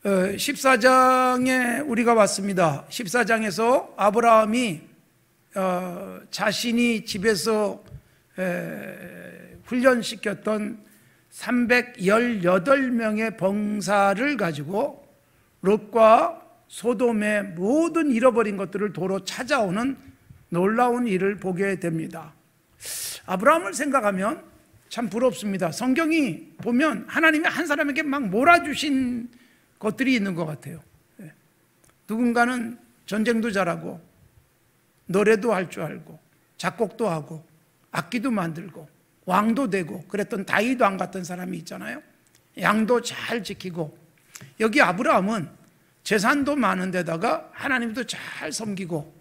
14장에 우리가 왔습니다. 14장에서 아브라함이 자신이 집에서 훈련시켰던 318명의 병사를 가지고 롯과 소돔의 모든 잃어버린 것들을 도로 찾아오는 놀라운 일을 보게 됩니다. 아브라함을 생각하면 참 부럽습니다. 성경이 보면 하나님이 한 사람에게 막 몰아주신 것들이 있는 것 같아요. 누군가는 전쟁도 잘하고 노래도 할 줄 알고 작곡도 하고 악기도 만들고 왕도 되고 그랬던 다윗 왕 같은 사람이 있잖아요. 양도 잘 지키고, 여기 아브라함은 재산도 많은 데다가 하나님도 잘 섬기고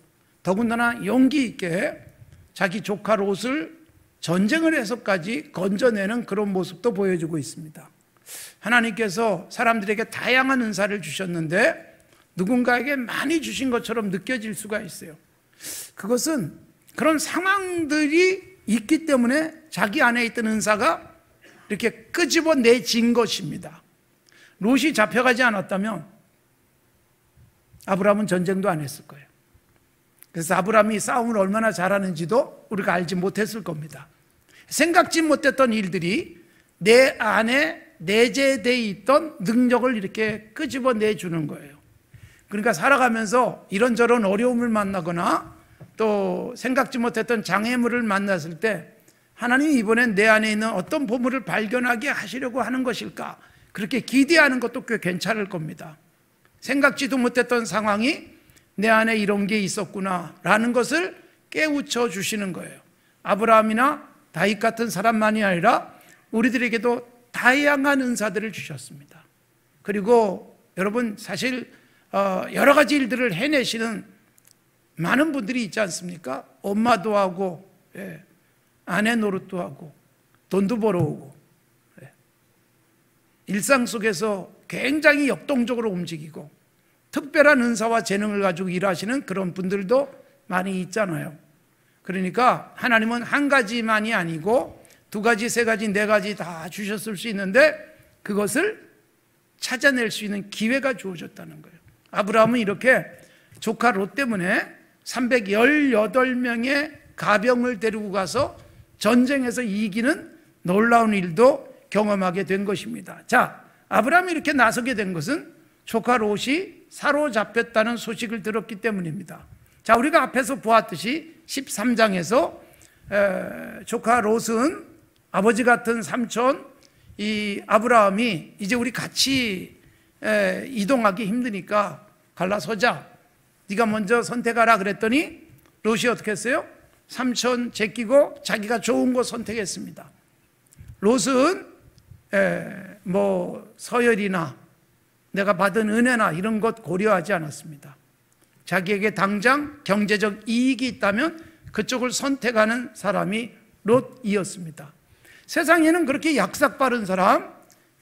더군다나 용기 있게 자기 조카 롯을 전쟁을 해서까지 건져내는 그런 모습도 보여주고 있습니다. 하나님께서 사람들에게 다양한 은사를 주셨는데 누군가에게 많이 주신 것처럼 느껴질 수가 있어요. 그것은 그런 상황들이 있기 때문에 자기 안에 있던 은사가 이렇게 끄집어내진 것입니다. 롯이 잡혀가지 않았다면 아브라함은 전쟁도 안 했을 거예요. 그래서 아브라함이 싸움을 얼마나 잘하는지도 우리가 알지 못했을 겁니다. 생각지 못했던 일들이 내 안에 내재되어 있던 능력을 이렇게 끄집어내주는 거예요. 그러니까 살아가면서 이런저런 어려움을 만나거나 또 생각지 못했던 장애물을 만났을 때 하나님이 이번엔 내 안에 있는 어떤 보물을 발견하게 하시려고 하는 것일까, 그렇게 기대하는 것도 꽤 괜찮을 겁니다. 생각지도 못했던 상황이 내 안에 이런 게 있었구나 라는 것을 깨우쳐 주시는 거예요. 아브라함이나 다윗 같은 사람만이 아니라 우리들에게도 다양한 은사들을 주셨습니다. 그리고 여러분, 사실 여러 가지 일들을 해내시는 많은 분들이 있지 않습니까? 엄마도 하고 아내 노릇도 하고 돈도 벌어오고 일상 속에서 굉장히 역동적으로 움직이고 특별한 은사와 재능을 가지고 일하시는 그런 분들도 많이 있잖아요. 그러니까 하나님은 한 가지만이 아니고 두 가지, 세 가지, 네 가지 다 주셨을 수 있는데 그것을 찾아낼 수 있는 기회가 주어졌다는 거예요. 아브라함은 이렇게 조카 롯 때문에 318명의 가병을 데리고 가서 전쟁에서 이기는 놀라운 일도 경험하게 된 것입니다. 자, 아브라함이 이렇게 나서게 된 것은 조카 롯이 사로잡혔다는 소식을 들었기 때문입니다. 자, 우리가 앞에서 보았듯이 13장에서 조카 롯은 아버지 같은 삼촌 이 아브라함이 이제 우리 같이 이동하기 힘드니까 갈라서자, 네가 먼저 선택하라 그랬더니 롯이 어떻게 했어요? 삼촌 제끼고 자기가 좋은 거 선택했습니다. 롯은 뭐 서열이나 내가 받은 은혜나 이런 것 고려하지 않았습니다. 자기에게 당장 경제적 이익이 있다면 그쪽을 선택하는 사람이 롯이었습니다. 세상에는 그렇게 약삭 빠른 사람,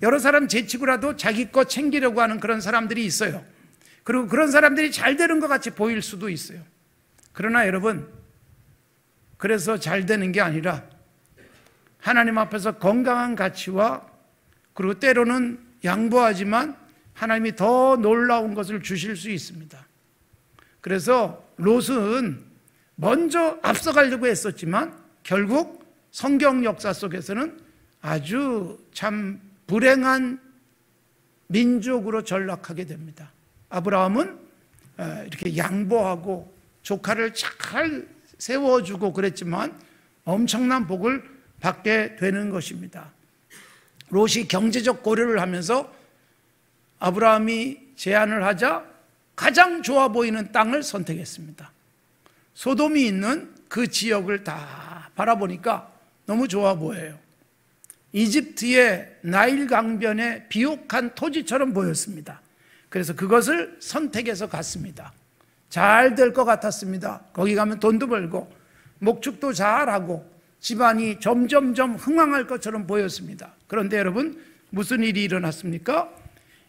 여러 사람 제치고라도 자기 거 챙기려고 하는 그런 사람들이 있어요. 그리고 그런 사람들이 잘 되는 것 같이 보일 수도 있어요. 그러나 여러분, 그래서 잘 되는 게 아니라 하나님 앞에서 건강한 가치와 그리고 때로는 양보하지만 하나님이 더 놀라운 것을 주실 수 있습니다. 그래서 롯은 먼저 앞서가려고 했었지만 결국 성경 역사 속에서는 아주 참 불행한 민족으로 전락하게 됩니다. 아브라함은 이렇게 양보하고 조카를 잘 세워주고 그랬지만 엄청난 복을 받게 되는 것입니다. 롯이 경제적 고려를 하면서 아브라함이 제안을 하자 가장 좋아 보이는 땅을 선택했습니다. 소돔이 있는 그 지역을 다 바라보니까 너무 좋아 보여요. 이집트의 나일 강변의 비옥한 토지처럼 보였습니다. 그래서 그것을 선택해서 갔습니다. 잘 될 것 같았습니다. 거기 가면 돈도 벌고 목축도 잘하고 집안이 점점점 흥황할 것처럼 보였습니다. 그런데 여러분, 무슨 일이 일어났습니까?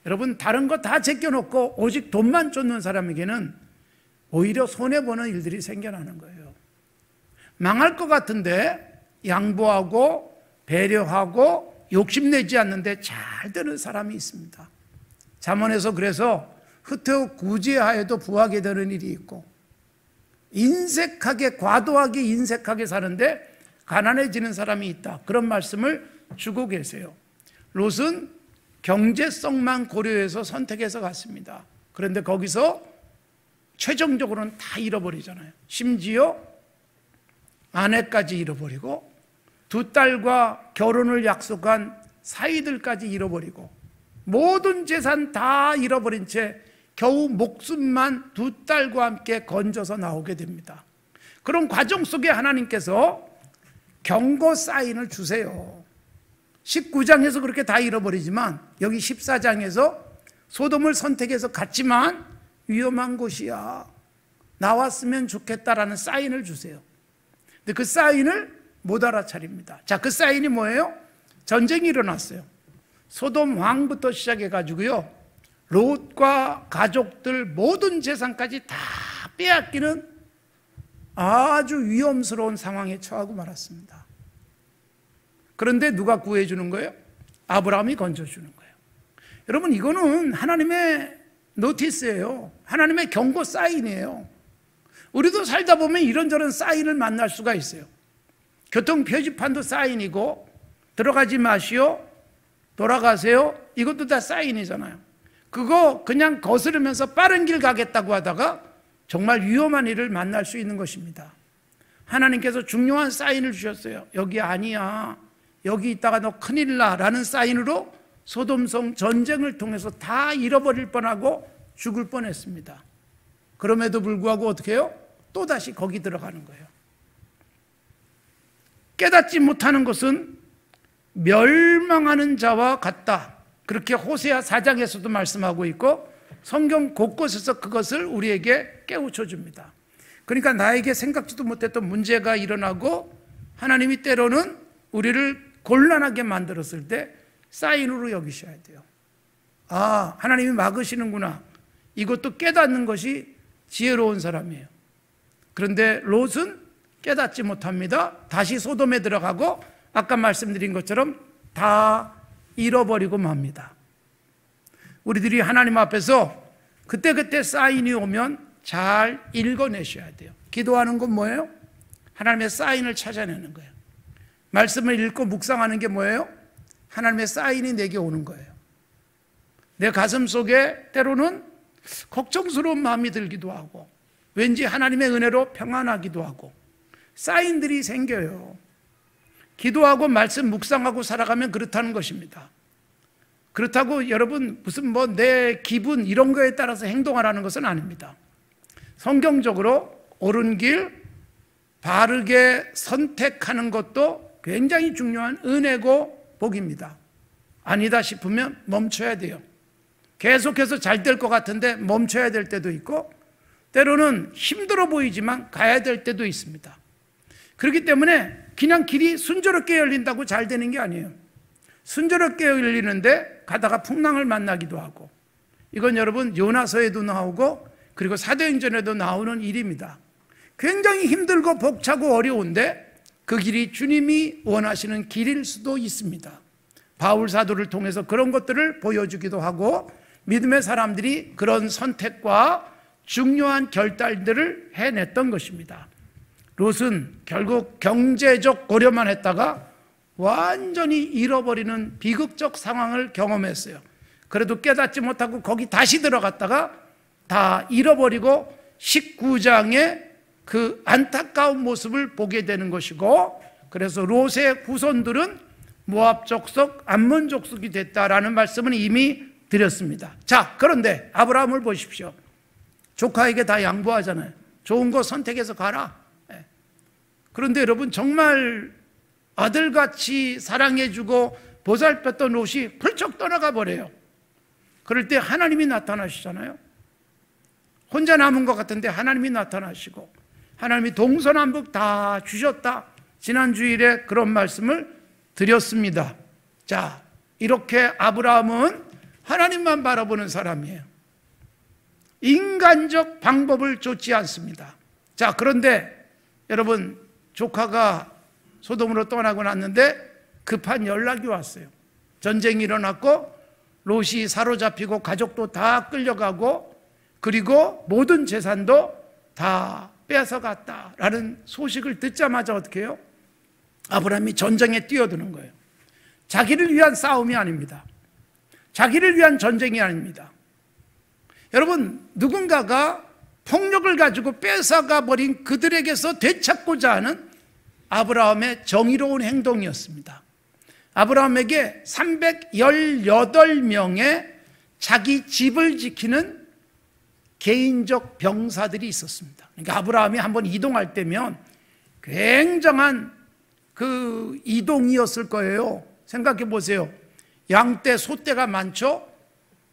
여러분, 다른 거 다 제껴놓고 오직 돈만 쫓는 사람에게는 오히려 손해보는 일들이 생겨나는 거예요. 망할 것 같은데 양보하고 배려하고 욕심내지 않는데 잘 되는 사람이 있습니다. 잠언에서 그래서 후퇴후 구제하여도 부하게 되는 일이 있고, 인색하게, 과도하게 인색하게 사는데 가난해지는 사람이 있다, 그런 말씀을 주고 계세요. 롯은 경제성만 고려해서 선택해서 갔습니다. 그런데 거기서 최종적으로는 다 잃어버리잖아요. 심지어 아내까지 잃어버리고 두 딸과 결혼을 약속한 사위들까지 잃어버리고 모든 재산 다 잃어버린 채 겨우 목숨만 두 딸과 함께 건져서 나오게 됩니다. 그런 과정 속에 하나님께서 경고 사인을 주세요. 19장에서 그렇게 다 잃어버리지만 여기 14장에서 소돔을 선택해서 갔지만 위험한 곳이야, 나왔으면 좋겠다라는 사인을 주세요. 근데 그 사인을 못 알아차립니다. 자, 그 사인이 뭐예요? 전쟁이 일어났어요. 소돔 왕부터 시작해가지고요, 롯과 가족들 모든 재산까지 다 빼앗기는 아주 위험스러운 상황에 처하고 말았습니다. 그런데 누가 구해주는 거예요? 아브라함이 건져주는 거예요. 여러분, 이거는 하나님의 노티스예요. 하나님의 경고 사인이에요. 우리도 살다 보면 이런저런 사인을 만날 수가 있어요. 교통 표지판도 사인이고, 들어가지 마시오, 돌아가세요, 이것도 다 사인이잖아요. 그거 그냥 거스르면서 빠른 길 가겠다고 하다가 정말 위험한 일을 만날 수 있는 것입니다. 하나님께서 중요한 사인을 주셨어요. 여기 아니야, 여기 있다가 너 큰일 나 라는 사인으로 소돔성 전쟁을 통해서 다 잃어버릴 뻔하고 죽을 뻔했습니다. 그럼에도 불구하고 어떻게 해요? 또다시 거기 들어가는 거예요. 깨닫지 못하는 것은 멸망하는 자와 같다, 그렇게 호세아 4장에서도 말씀하고 있고 성경 곳곳에서 그것을 우리에게 깨우쳐 줍니다. 그러니까 나에게 생각지도 못했던 문제가 일어나고 하나님이 때로는 우리를 곤란하게 만들었을 때 사인으로 여기셔야 돼요. 아, 하나님이 막으시는구나, 이것도 깨닫는 것이 지혜로운 사람이에요. 그런데 롯은 깨닫지 못합니다. 다시 소돔에 들어가고 아까 말씀드린 것처럼 다 잃어버리고 맙니다. 우리들이 하나님 앞에서 그때그때 사인이 오면 잘 읽어내셔야 돼요. 기도하는 건 뭐예요? 하나님의 사인을 찾아내는 거예요. 말씀을 읽고 묵상하는 게 뭐예요? 하나님의 사인이 내게 오는 거예요. 내 가슴 속에 때로는 걱정스러운 마음이 들기도 하고 왠지 하나님의 은혜로 평안하기도 하고 사인들이 생겨요. 기도하고 말씀 묵상하고 살아가면 그렇다는 것입니다. 그렇다고 여러분 무슨 뭐 내 기분 이런 거에 따라서 행동하라는 것은 아닙니다. 성경적으로 옳은 길 바르게 선택하는 것도 굉장히 중요한 은혜고 복입니다. 아니다 싶으면 멈춰야 돼요. 계속해서 잘 될 것 같은데 멈춰야 될 때도 있고 때로는 힘들어 보이지만 가야 될 때도 있습니다. 그렇기 때문에 그냥 길이 순조롭게 열린다고 잘 되는 게 아니에요. 순조롭게 열리는데 가다가 풍랑을 만나기도 하고, 이건 여러분 요나서에도 나오고 그리고 사도행전에도 나오는 일입니다. 굉장히 힘들고 벅차고 어려운데 그 길이 주님이 원하시는 길일 수도 있습니다. 바울 사도를 통해서 그런 것들을 보여주기도 하고 믿음의 사람들이 그런 선택과 중요한 결단들을 해냈던 것입니다. 롯은 결국 경제적 고려만 했다가 완전히 잃어버리는 비극적 상황을 경험했어요. 그래도 깨닫지 못하고 거기 다시 들어갔다가 다 잃어버리고 19장의 그 안타까운 모습을 보게 되는 것이고, 그래서 롯의 후손들은 모압 족속, 암몬 족속이 됐다라는 말씀은 이미 드렸습니다. 자, 그런데 아브라함을 보십시오. 조카에게 다 양보하잖아요. 좋은 거 선택해서 가라. 그런데 여러분 정말 아들같이 사랑해주고 보살폈던 롯이 펄쩍 떠나가 버려요. 그럴 때 하나님이 나타나시잖아요. 혼자 남은 것 같은데 하나님이 나타나시고 하나님이 동서남북 다 주셨다. 지난 주일에 그런 말씀을 드렸습니다. 자, 이렇게 아브라함은 하나님만 바라보는 사람이에요. 인간적 방법을 좇지 않습니다. 자, 그런데 여러분 조카가 소돔으로 떠나고 났는데 급한 연락이 왔어요. 전쟁이 일어났고 롯이 사로잡히고 가족도 다 끌려가고 그리고 모든 재산도 다 뺏어갔다라는 소식을 듣자마자 어떻게 해요? 아브라함이 전쟁에 뛰어드는 거예요. 자기를 위한 싸움이 아닙니다. 자기를 위한 전쟁이 아닙니다. 여러분, 누군가가 폭력을 가지고 뺏어가 버린 그들에게서 되찾고자 하는 아브라함의 정의로운 행동이었습니다. 아브라함에게 318명의 자기 집을 지키는 개인적 병사들이 있었습니다. 그러니까 아브라함이 한번 이동할 때면 굉장한 그 이동이었을 거예요. 생각해 보세요. 양떼, 소떼가 많죠?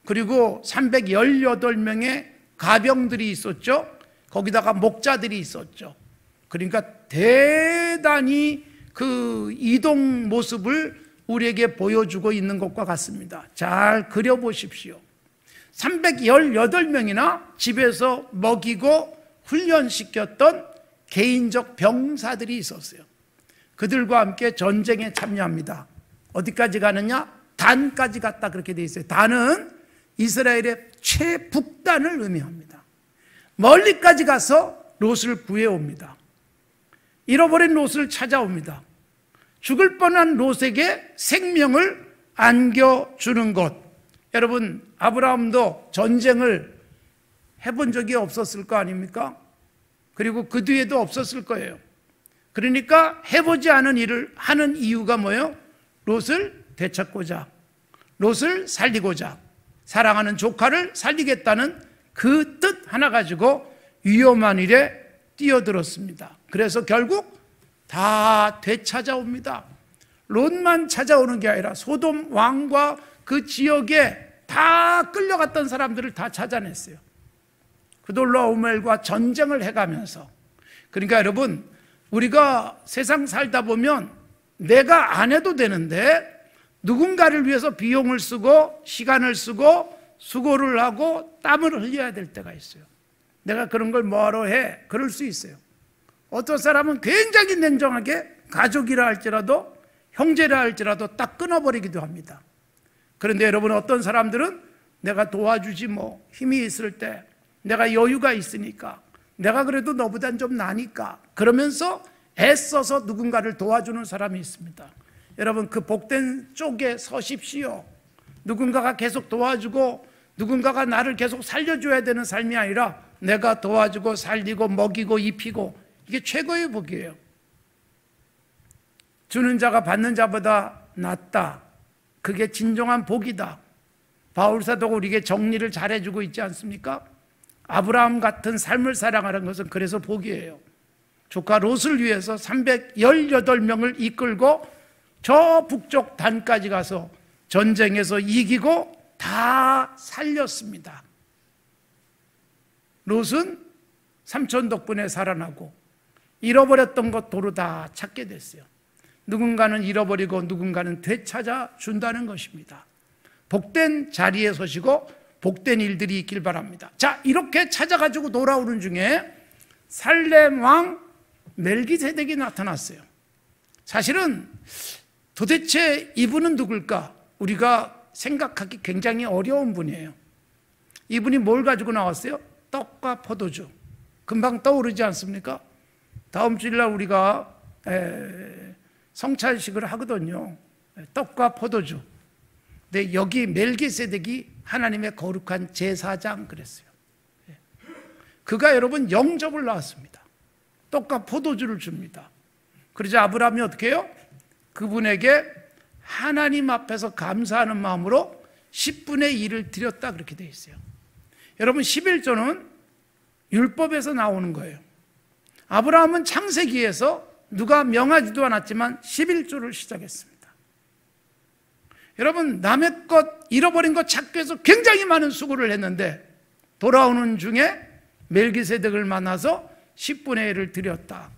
그리고 318명의 가병들이 있었죠? 거기다가 목자들이 있었죠. 그러니까 대단히 그 이동 모습을 우리에게 보여주고 있는 것과 같습니다. 잘 그려보십시오. 318명이나 집에서 먹이고 훈련시켰던 개인적 병사들이 있었어요. 그들과 함께 전쟁에 참여합니다. 어디까지 가느냐? 단까지 갔다 그렇게 돼 있어요. 단은 이스라엘의 최북단을 의미합니다. 멀리까지 가서 롯을 구해옵니다. 잃어버린 롯을 찾아옵니다. 죽을 뻔한 롯에게 생명을 안겨주는 것. 여러분, 아브라함도 전쟁을 해본 적이 없었을 거 아닙니까? 그리고 그 뒤에도 없었을 거예요. 그러니까 해보지 않은 일을 하는 이유가 뭐예요? 롯을 되찾고자, 롯을 살리고자, 사랑하는 조카를 살리겠다는 그 뜻 하나 가지고 위험한 일에 뛰어들었습니다. 그래서 결국 다 되찾아옵니다. 롯만 찾아오는 게 아니라 소돔 왕과 그 지역에 다 끌려갔던 사람들을 다 찾아냈어요. 그돌라오멜과 전쟁을 해가면서. 그러니까 여러분, 우리가 세상 살다 보면 내가 안 해도 되는데 누군가를 위해서 비용을 쓰고 시간을 쓰고 수고를 하고 땀을 흘려야 될 때가 있어요. 내가 그런 걸 뭐하러 해? 그럴 수 있어요. 어떤 사람은 굉장히 냉정하게 가족이라 할지라도 형제라 할지라도 딱 끊어버리기도 합니다. 그런데 여러분, 어떤 사람들은 내가 도와주지 뭐, 힘이 있을 때 내가 여유가 있으니까, 내가 그래도 너보단 좀 나니까 그러면서 애써서 누군가를 도와주는 사람이 있습니다. 여러분, 그 복된 쪽에 서십시오. 누군가가 계속 도와주고 누군가가 나를 계속 살려줘야 되는 삶이 아니라 내가 도와주고 살리고 먹이고 입히고, 이게 최고의 복이에요. 주는 자가 받는 자보다 낫다. 그게 진정한 복이다. 바울사도가 우리에게 정리를 잘해주고 있지 않습니까? 아브라함 같은 삶을 살아가는 것은 그래서 복이에요. 조카 롯을 위해서 318명을 이끌고 저 북쪽 단까지 가서 전쟁에서 이기고 다 살렸습니다. 롯은 삼촌 덕분에 살아나고 잃어버렸던 것 도로 다 찾게 됐어요. 누군가는 잃어버리고 누군가는 되찾아 준다는 것입니다. 복된 자리에 서시고 복된 일들이 있길 바랍니다. 자, 이렇게 찾아가지고 돌아오는 중에 살렘 왕 멜기세덱이 나타났어요. 사실은 도대체 이분은 누굴까? 우리가 생각하기 굉장히 어려운 분이에요. 이분이 뭘 가지고 나왔어요? 떡과 포도주. 금방 떠오르지 않습니까? 다음 주일날 우리가 성찬식을 하거든요. 떡과 포도주. 근데 여기 멜기세덱이 하나님의 거룩한 제사장 그랬어요. 그가 여러분 영접을 나왔습니다. 떡과 포도주를 줍니다. 그러자 아브라함이 어떻게 해요? 그분에게 하나님 앞에서 감사하는 마음으로 10분의 1을 드렸다 그렇게 되어 있어요. 여러분, 11조는 율법에서 나오는 거예요. 아브라함은 창세기에서 누가 명하지도 않았지만 11조를 시작했습니다. 여러분, 남의 것, 잃어버린 것 찾기 위해서 굉장히 많은 수고를 했는데 돌아오는 중에 멜기세덱을 만나서 10분의 1을 드렸다.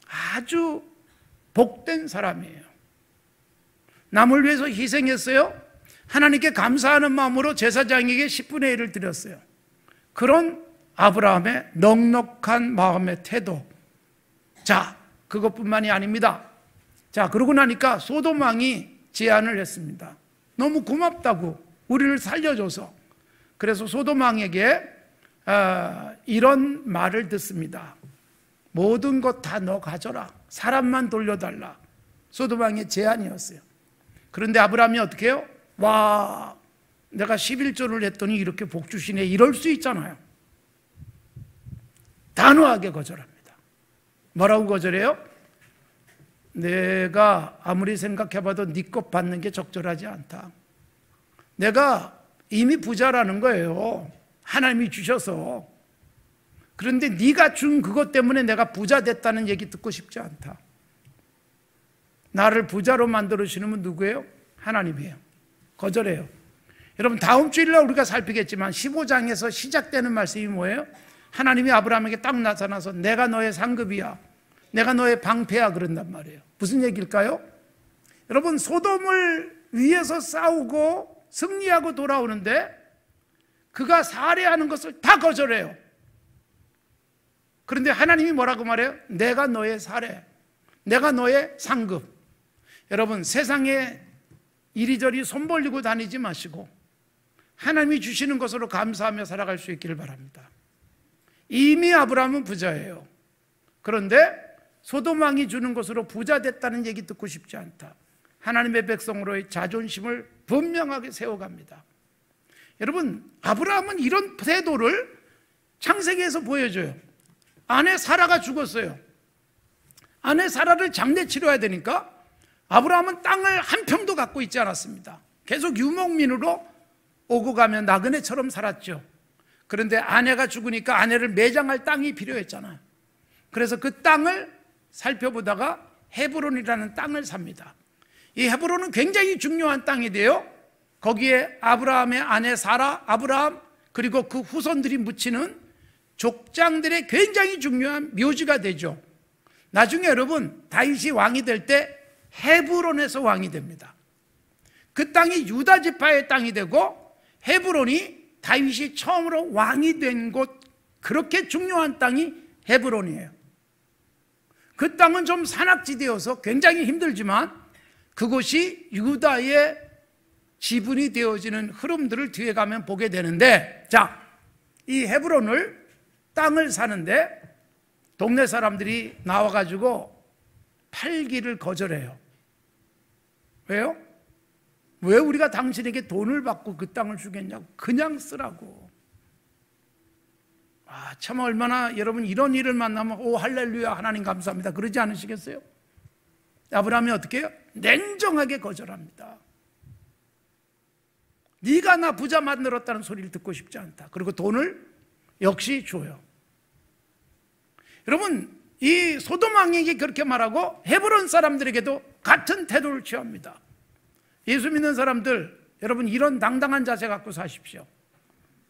아주 복된 사람이에요. 남을 위해서 희생했어요. 하나님께 감사하는 마음으로 제사장에게 10분의 1을 드렸어요. 그런 아브라함의 넉넉한 마음의 태도. 자, 그것뿐만이 아닙니다. 자, 그러고 나니까 소돔 왕이 제안을 했습니다. 너무 고맙다고, 우리를 살려줘서. 그래서 소돔 왕에게 이런 말을 듣습니다. 모든 것 다 너 가져라. 사람만 돌려달라. 소돔 왕의 제안이었어요. 그런데 아브라함이 어떻게 해요? 와, 내가 11조를 했더니 이렇게 복 주시네, 이럴 수 있잖아요. 단호하게 거절합니다. 뭐라고 거절해요? 내가 아무리 생각해봐도 네 것 받는 게 적절하지 않다. 내가 이미 부자라는 거예요. 하나님이 주셔서. 그런데 네가 준 그것 때문에 내가 부자 됐다는 얘기 듣고 싶지 않다. 나를 부자로 만들어주시는 분 누구예요? 하나님이에요. 거절해요. 여러분, 다음 주일날 우리가 살피겠지만 15장에서 시작되는 말씀이 뭐예요? 하나님이 아브라함에게 딱 나타나서 내가 너의 상급이야, 내가 너의 방패야, 그런단 말이에요. 무슨 얘기일까요? 여러분, 소돔을 위해서 싸우고 승리하고 돌아오는데 그가 살해하는 것을 다 거절해요. 그런데 하나님이 뭐라고 말해요? 내가 너의 살해, 내가 너의 상급. 여러분, 세상에 이리저리 손 벌리고 다니지 마시고 하나님이 주시는 것으로 감사하며 살아갈 수 있기를 바랍니다. 이미 아브라함은 부자예요. 그런데 소돔 왕이 주는 것으로 부자 됐다는 얘기 듣고 싶지 않다. 하나님의 백성으로의 자존심을 분명하게 세워갑니다. 여러분, 아브라함은 이런 태도를 창세기에서 보여줘요. 아내 사라가 죽었어요. 아내 사라를 장례 치러야 되니까 아브라함은 땅을 한 평도 갖고 있지 않았습니다. 계속 유목민으로 오고 가며 나그네처럼 살았죠. 그런데 아내가 죽으니까 아내를 매장할 땅이 필요했잖아요. 그래서 그 땅을 살펴보다가 헤브론이라는 땅을 삽니다. 이 헤브론은 굉장히 중요한 땅인데요, 거기에 아브라함의 아내 사라, 아브라함 그리고 그 후손들이 묻히는 족장들의 굉장히 중요한 묘지가 되죠. 나중에 여러분, 다윗이 왕이 될 때 헤브론에서 왕이 됩니다. 그 땅이 유다 지파의 땅이 되고 헤브론이 다윗이 처음으로 왕이 된 곳, 그렇게 중요한 땅이 헤브론이에요. 그 땅은 좀 산악지대여서 굉장히 힘들지만 그곳이 유다의 지분이 되어지는 흐름들을 뒤에 가면 보게 되는데, 자, 이 헤브론을 땅을 사는데 동네 사람들이 나와가지고 팔기를 거절해요. 왜요? 왜 우리가 당신에게 돈을 받고 그 땅을 주겠냐고, 그냥 쓰라고. 참 얼마나 여러분 이런 일을 만나면 오 할렐루야 하나님 감사합니다 그러지 않으시겠어요? 아브라함이 어떻게 해요? 냉정하게 거절합니다. 네가 나 부자 만들었다는 소리를 듣고 싶지 않다. 그리고 돈을 역시 줘요. 여러분, 이 소돔 왕에게 그렇게 말하고 헤브론 사람들에게도 같은 태도를 취합니다. 예수 믿는 사람들, 여러분 이런 당당한 자세 갖고 사십시오.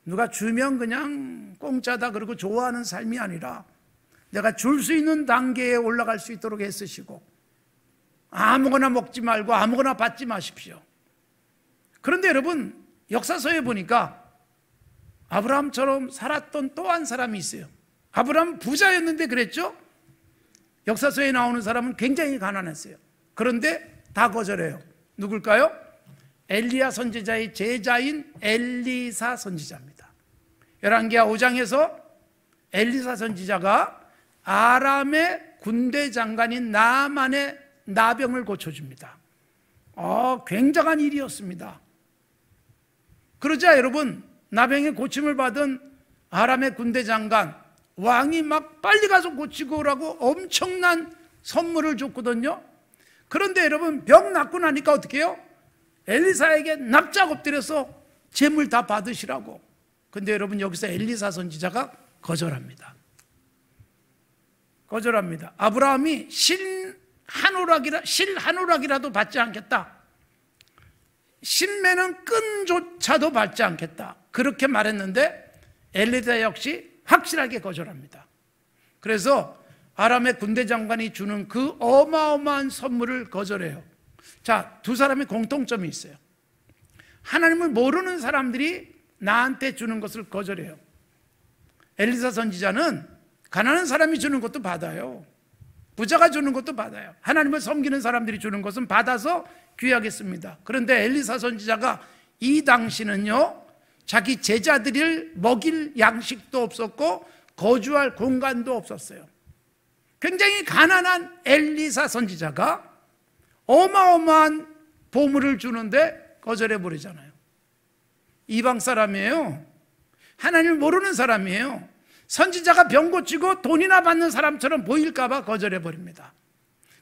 누가 주면 그냥 공짜다 그러고 좋아하는 삶이 아니라 내가 줄 수 있는 단계에 올라갈 수 있도록 애쓰시고 아무거나 먹지 말고 아무거나 받지 마십시오. 그런데 여러분, 역사서에 보니까 아브라함처럼 살았던 또 한 사람이 있어요. 아브라함 부자였는데 그랬죠? 역사서에 나오는 사람은 굉장히 가난했어요. 그런데 다 거절해요. 누굴까요? 엘리야 선지자의 제자인 엘리사 선지자입니다. 열왕기하 5장에서 엘리사 선지자가 아람의 군대 장관인 나만의 나병을 고쳐줍니다. 굉장한 일이었습니다. 그러자 여러분, 나병의 고침을 받은 아람의 군대 장관, 왕이 막 빨리 가서 고치고 오라고 엄청난 선물을 줬거든요. 그런데 여러분, 병 낫고 나니까 어떻게 해요? 엘리사에게 납작 엎드려서 재물 다 받으시라고. 근데 여러분, 여기서 엘리사 선지자가 거절합니다. 거절합니다. 아브라함이 실 한 오락이라도 받지 않겠다. 신매는 끈조차도 받지 않겠다. 그렇게 말했는데 엘리사 역시 확실하게 거절합니다. 그래서 아람의 군대 장관이 주는 그 어마어마한 선물을 거절해요. 자, 두 사람의 공통점이 있어요. 하나님을 모르는 사람들이 나한테 주는 것을 거절해요. 엘리사 선지자는 가난한 사람이 주는 것도 받아요. 부자가 주는 것도 받아요. 하나님을 섬기는 사람들이 주는 것은 받아서 귀하게 씁니다. 그런데 엘리사 선지자가 이 당시는요, 자기 제자들을 먹일 양식도 없었고 거주할 공간도 없었어요. 굉장히 가난한 엘리사 선지자가 어마어마한 보물을 주는데 거절해 버리잖아요. 이방 사람이에요. 하나님을 모르는 사람이에요. 선지자가 병 고치고 돈이나 받는 사람처럼 보일까 봐 거절해 버립니다.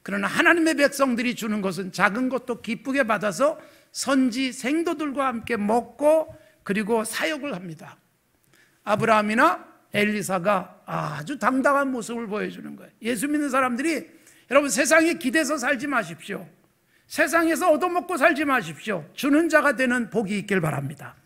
그러나 하나님의 백성들이 주는 것은 작은 것도 기쁘게 받아서 선지 생도들과 함께 먹고 그리고 사역을 합니다. 아브라함이나 엘리사가 아주 당당한 모습을 보여주는 거예요. 예수 믿는 사람들이 여러분 세상에 기대서 살지 마십시오. 세상에서 얻어먹고 살지 마십시오. 주는 자가 되는 복이 있길 바랍니다.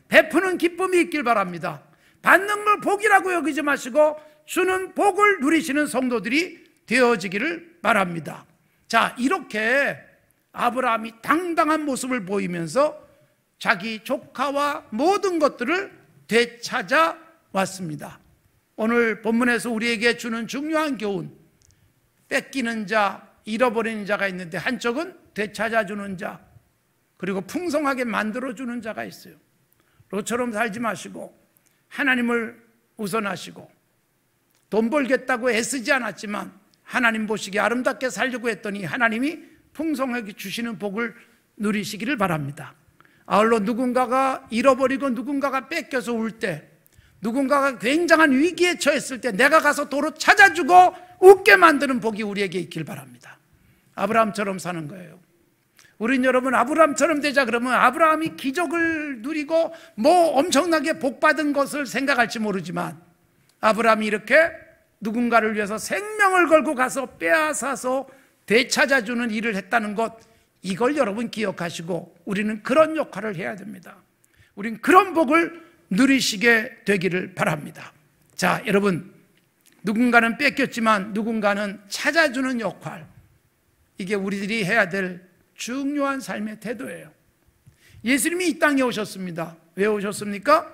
베푸는 기쁨이 있길 바랍니다. 받는 걸 복이라고 여기지 마시고 주는 복을 누리시는 성도들이 되어지기를 바랍니다. 자, 이렇게 아브라함이 당당한 모습을 보이면서 자기 조카와 모든 것들을 되찾아 왔습니다. 오늘 본문에서 우리에게 주는 중요한 교훈, 뺏기는 자, 잃어버리는 자가 있는데 한쪽은 되찾아주는 자, 그리고 풍성하게 만들어주는 자가 있어요. 롯처럼 살지 마시고 하나님을 우선하시고 돈 벌겠다고 애쓰지 않았지만 하나님 보시기에 아름답게 살려고 했더니 하나님이 풍성하게 주시는 복을 누리시기를 바랍니다. 아울러 누군가가 잃어버리고 누군가가 뺏겨서 울 때, 누군가가 굉장한 위기에 처했을 때 내가 가서 도로 찾아주고 웃게 만드는 복이 우리에게 있길 바랍니다. 아브라함처럼 사는 거예요. 우린 여러분 아브라함처럼 되자 그러면 아브라함이 기적을 누리고 뭐 엄청나게 복받은 것을 생각할지 모르지만 아브라함이 이렇게 누군가를 위해서 생명을 걸고 가서 빼앗아서 되찾아주는 일을 했다는 것, 이걸 여러분 기억하시고 우리는 그런 역할을 해야 됩니다. 우린 그런 복을 누리시게 되기를 바랍니다. 자, 여러분, 누군가는 뺏겼지만 누군가는 찾아주는 역할, 이게 우리들이 해야 될 중요한 삶의 태도예요. 예수님이 이 땅에 오셨습니다. 왜 오셨습니까?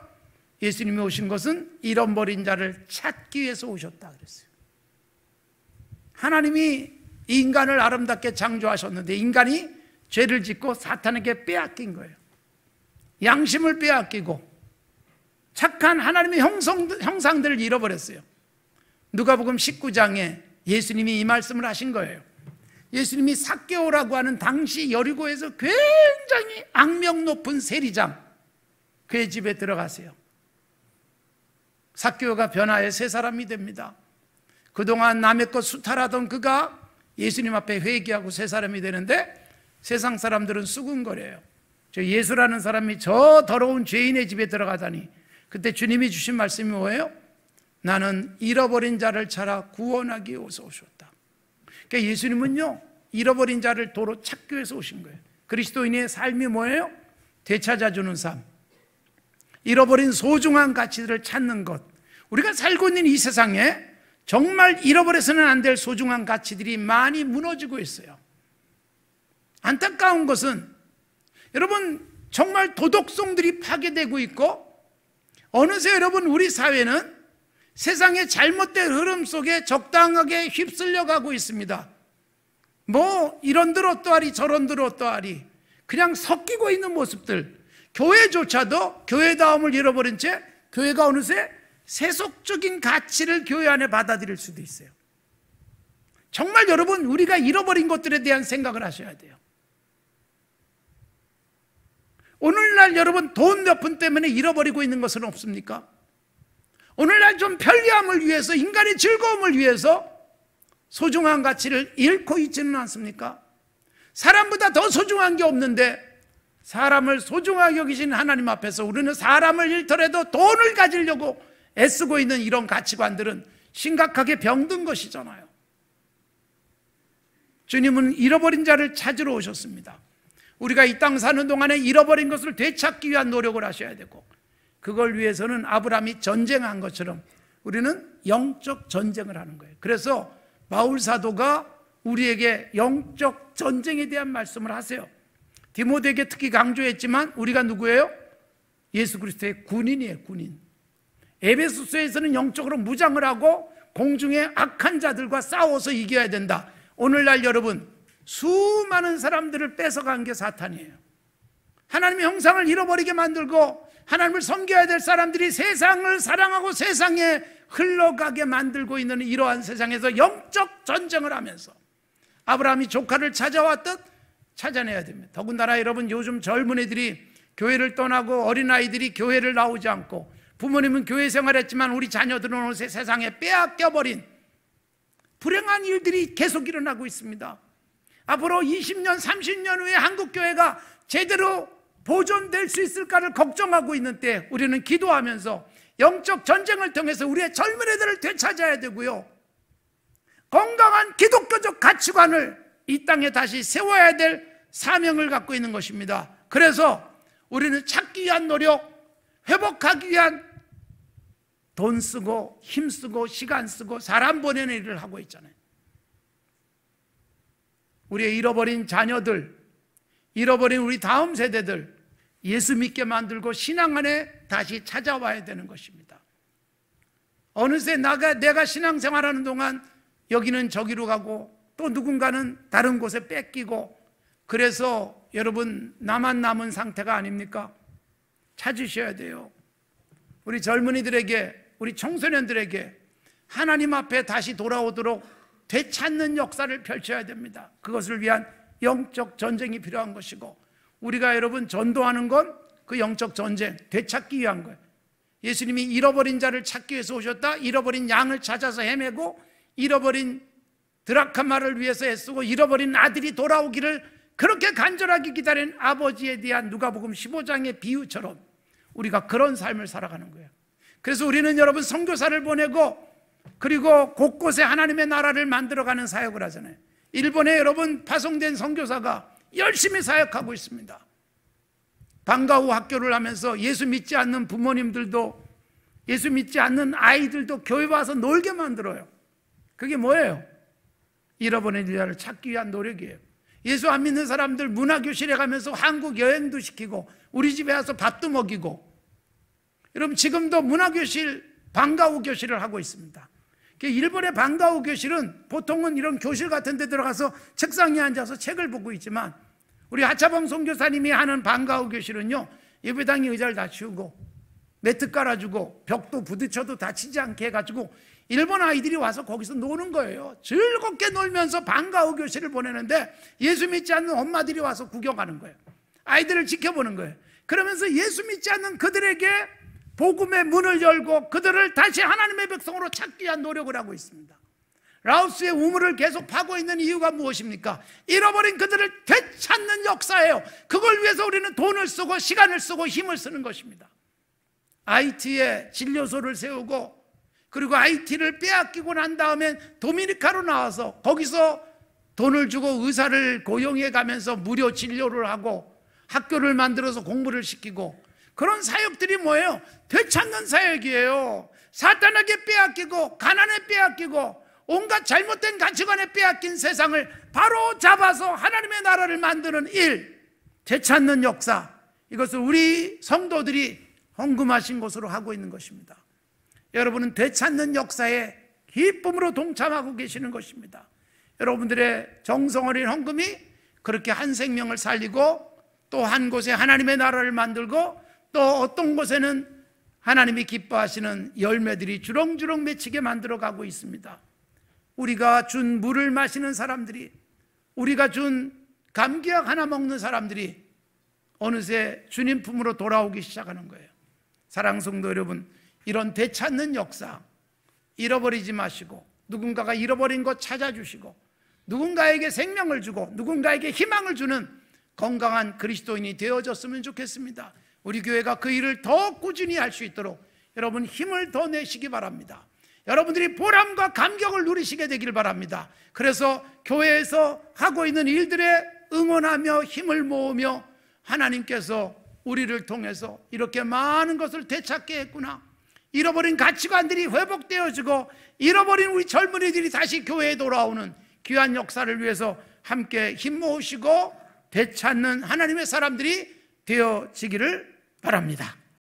예수님이 오신 것은 잃어버린 자를 찾기 위해서 오셨다 그랬어요. 하나님이 인간을 아름답게 창조하셨는데 인간이 죄를 짓고 사탄에게 빼앗긴 거예요. 양심을 빼앗기고 착한 하나님의 형상들을 잃어버렸어요. 누가복음 19장에 예수님이 이 말씀을 하신 거예요. 예수님이 삭개오라고 하는 당시 여리고에서 굉장히 악명 높은 세리장, 그의 집에 들어가세요. 삭개오가 변화의 새 사람이 됩니다. 그동안 남의 것 수탈하던 그가 예수님 앞에 회개하고 새 사람이 되는데 세상 사람들은 수군거려요. 저 예수라는 사람이 저 더러운 죄인의 집에 들어가다니. 그때 주님이 주신 말씀이 뭐예요? 나는 잃어버린 자를 찾아 구원하기 위해서 오셨다. 그러니까 예수님은요, 잃어버린 자를 도로 찾기 위해서 오신 거예요. 그리스도인의 삶이 뭐예요? 되찾아주는 삶, 잃어버린 소중한 가치들을 찾는 것. 우리가 살고 있는 이 세상에 정말 잃어버려서는 안 될 소중한 가치들이 많이 무너지고 있어요. 안타까운 것은 여러분 정말 도덕성들이 파괴되고 있고 어느새 여러분 우리 사회는 세상의 잘못된 흐름 속에 적당하게 휩쓸려 가고 있습니다. 뭐 이런들 어떠하리 저런들 어떠하리 그냥 섞이고 있는 모습들, 교회조차도 교회다움을 잃어버린 채 교회가 어느새 세속적인 가치를 교회 안에 받아들일 수도 있어요. 정말 여러분 우리가 잃어버린 것들에 대한 생각을 하셔야 돼요. 오늘날 여러분 돈 몇 푼 때문에 잃어버리고 있는 것은 없습니까? 오늘날 좀 편리함을 위해서, 인간의 즐거움을 위해서 소중한 가치를 잃고 있지는 않습니까? 사람보다 더 소중한 게 없는데 사람을 소중하게 여기신 하나님 앞에서 우리는 사람을 잃더라도 돈을 가지려고 애쓰고 있는 이런 가치관들은 심각하게 병든 것이잖아요. 주님은 잃어버린 자를 찾으러 오셨습니다. 우리가 이 땅 사는 동안에 잃어버린 것을 되찾기 위한 노력을 하셔야 되고, 그걸 위해서는 아브라함이 전쟁한 것처럼 우리는 영적 전쟁을 하는 거예요. 그래서 바울 사도가 우리에게 영적 전쟁에 대한 말씀을 하세요. 디모데에게 특히 강조했지만 우리가 누구예요? 예수 그리스도의 군인이에요. 군인. 에베소서에서는 영적으로 무장을 하고 공중의 악한 자들과 싸워서 이겨야 된다. 오늘날 여러분, 수많은 사람들을 뺏어간 게 사탄이에요. 하나님의 형상을 잃어버리게 만들고 하나님을 섬겨야 될 사람들이 세상을 사랑하고 세상에 흘러가게 만들고 있는 이러한 세상에서 영적 전쟁을 하면서 아브라함이 조카를 찾아왔듯 찾아내야 됩니다. 더군다나 여러분, 요즘 젊은 애들이 교회를 떠나고 어린아이들이 교회를 나오지 않고 부모님은 교회 생활했지만 우리 자녀들은 어느새 세상에 빼앗겨버린 불행한 일들이 계속 일어나고 있습니다. 앞으로 20년, 30년 후에 한국교회가 제대로 보존될 수 있을까를 걱정하고 있는 때 우리는 기도하면서 영적 전쟁을 통해서 우리의 젊은 애들을 되찾아야 되고요, 건강한 기독교적 가치관을 이 땅에 다시 세워야 될 사명을 갖고 있는 것입니다. 그래서 우리는 찾기 위한 노력, 회복하기 위한 돈 쓰고 힘 쓰고 시간 쓰고 사람 보내는 일을 하고 있잖아요. 우리의 잃어버린 자녀들, 잃어버린 우리 다음 세대들 예수 믿게 만들고 신앙 안에 다시 찾아와야 되는 것입니다. 어느새 내가 신앙생활하는 동안 여기는 저기로 가고 또 누군가는 다른 곳에 뺏기고, 그래서 여러분 나만 남은 상태가 아닙니까? 찾으셔야 돼요. 우리 젊은이들에게, 우리 청소년들에게 하나님 앞에 다시 돌아오도록 되찾는 역사를 펼쳐야 됩니다. 그것을 위한 영적 전쟁이 필요한 것이고, 우리가 여러분 전도하는 건 그 영적 전쟁, 되찾기 위한 거예요. 예수님이 잃어버린 자를 찾기 위해서 오셨다. 잃어버린 양을 찾아서 헤매고, 잃어버린 드라카마를 위해서 애쓰고, 잃어버린 아들이 돌아오기를 그렇게 간절하게 기다린 아버지에 대한 누가복음 15장의 비유처럼 우리가 그런 삶을 살아가는 거예요. 그래서 우리는 여러분 선교사를 보내고, 그리고 곳곳에 하나님의 나라를 만들어가는 사역을 하잖아요. 일본에 여러분 파송된 선교사가 열심히 사역하고 있습니다. 방과 후 학교를 하면서 예수 믿지 않는 부모님들도, 예수 믿지 않는 아이들도 교회 와서 놀게 만들어요. 그게 뭐예요? 잃어버린 자를 찾기 위한 노력이에요. 예수 안 믿는 사람들 문화교실에 가면서 한국 여행도 시키고 우리 집에 와서 밥도 먹이고, 여러분 지금도 문화교실, 방과 후 교실을 하고 있습니다. 일본의 방과 후 교실은 보통은 이런 교실 같은 데 들어가서 책상 위에 앉아서 책을 보고 있지만, 우리 하차범 선교사님이 하는 방과 후 교실은요, 예배당에 의자를 다 치우고 매트 깔아주고 벽도 부딪혀도 다치지 않게 해가지고 일본 아이들이 와서 거기서 노는 거예요. 즐겁게 놀면서 방과 후 교실을 보내는데 예수 믿지 않는 엄마들이 와서 구경하는 거예요. 아이들을 지켜보는 거예요. 그러면서 예수 믿지 않는 그들에게 복음의 문을 열고 그들을 다시 하나님의 백성으로 찾기 위한 노력을 하고 있습니다. 라오스의 우물을 계속 파고 있는 이유가 무엇입니까? 잃어버린 그들을 되찾는 역사예요. 그걸 위해서 우리는 돈을 쓰고 시간을 쓰고 힘을 쓰는 것입니다. IT에 진료소를 세우고, 그리고 IT를 빼앗기고 난 다음에 도미니카로 나와서 거기서 돈을 주고 의사를 고용해 가면서 무료 진료를 하고 학교를 만들어서 공부를 시키고, 그런 사역들이 뭐예요? 되찾는 사역이에요. 사탄에게 빼앗기고 가난에 빼앗기고 온갖 잘못된 가치관에 빼앗긴 세상을 바로 잡아서 하나님의 나라를 만드는 일, 되찾는 역사, 이것을 우리 성도들이 헌금하신 것으로 하고 있는 것입니다. 여러분은 되찾는 역사에 기쁨으로 동참하고 계시는 것입니다. 여러분들의 정성 어린 헌금이 그렇게 한 생명을 살리고, 또 한 곳에 하나님의 나라를 만들고, 또 어떤 곳에는 하나님이 기뻐하시는 열매들이 주렁주렁 맺히게 만들어가고 있습니다. 우리가 준 물을 마시는 사람들이, 우리가 준 감기약 하나 먹는 사람들이 어느새 주님 품으로 돌아오기 시작하는 거예요. 사랑하는 성도 여러분, 이런 되찾는 역사 잃어버리지 마시고, 누군가가 잃어버린 것 찾아주시고, 누군가에게 생명을 주고 누군가에게 희망을 주는 건강한 그리스도인이 되어졌으면 좋겠습니다. 우리 교회가 그 일을 더 꾸준히 할 수 있도록 여러분 힘을 더 내시기 바랍니다. 여러분들이 보람과 감격을 누리시게 되길 바랍니다. 그래서 교회에서 하고 있는 일들에 응원하며 힘을 모으며, 하나님께서 우리를 통해서 이렇게 많은 것을 되찾게 했구나, 잃어버린 가치관들이 회복되어지고 잃어버린 우리 젊은이들이 다시 교회에 돌아오는 귀한 역사를 위해서 함께 힘 모으시고 되찾는 하나님의 사람들이 되어지기를 바랍니다.